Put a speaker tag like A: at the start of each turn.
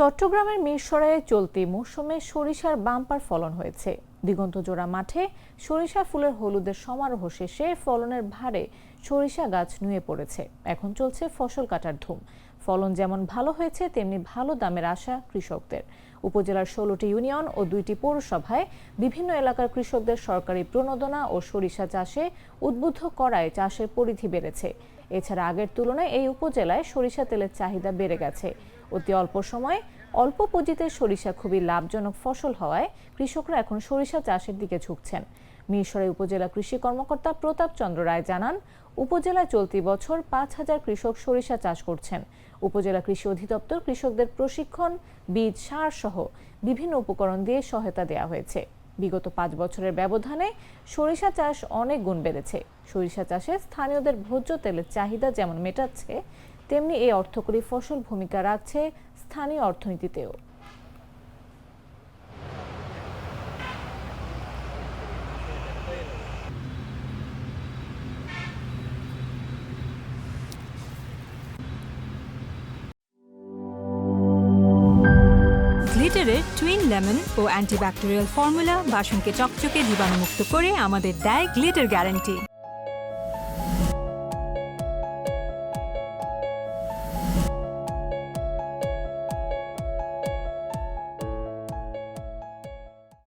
A: চট্টগ্রামের মিরসরাইয়ে চলতি মৌসুমে সরিষার বাম্পার ফলন হয়েছে। দিগন্তজোড়া মাঠে সরিষা ফুলের হলুদের সমারোহ শেষে ফলনের ভারে সরিষা গাছ নুয়ে পড়েছে। এখন চলছে ফসল কাটার ধুম। ফলন যেমন ভালো হয়েছে তেমনি ভালো দামের আশা কৃষকদের। উপজেলার 16টি ইউনিয়ন ও 2টি পৌরসভায় বিভিন্ন এলাকার কৃষকদের সরকারি প্রণোদনা ও সরিষা চাষে উদ্বুদ্ধ করায় চাষের পরিধি বেড়েছে। এছাড়া আগের তুলনায় এই উপজেলায় সরিষা তেলের চাহিদা বেড়ে গেছে। অতি অল্প সময়ে অল্প পুঁজিতে সরিষা খুবই লাভজনক ফসল হওয়ায় কৃষকরা এখন সরিষা চাষের দিকে ঝুঁকছেন। মিরসরাই উপজেলা কৃষি কর্মকর্তা প্রতাপ চন্দ্র রায় জানান, উপজেলায় চলতি বছর 5,000 কৃষক সরিষা চাষ করছেন। উপজেলা কৃষি অধিদপ্তর কৃষকদের প্রশিক্ষণ, বীজ, সার সহ বিভিন্ন উপকরণ দিয়ে সহায়তা দেওয়া হয়েছে। বিগত 5 বছরের ব্যবধানে সরিষা চাষ অনেক গুণ বেড়েছে। সরিষা চাষে স্থানীয়দের ভোজ্য তেলের চাহিদা যেমন মেটাচ্ছে, তেমনি এই অর্থকরী ফসল ভূমিকা রাখছে স্থানীয় অর্থনীতিতেও।
B: গ্লিটারের টুইন লেমন ও অ্যান্টিব্যাকটেরিয়াল ফর্মুলা বাসনকে চকচকে জীবাণুমুক্ত করে আমাদের দেয় গ্লিটার গ্যারান্টি।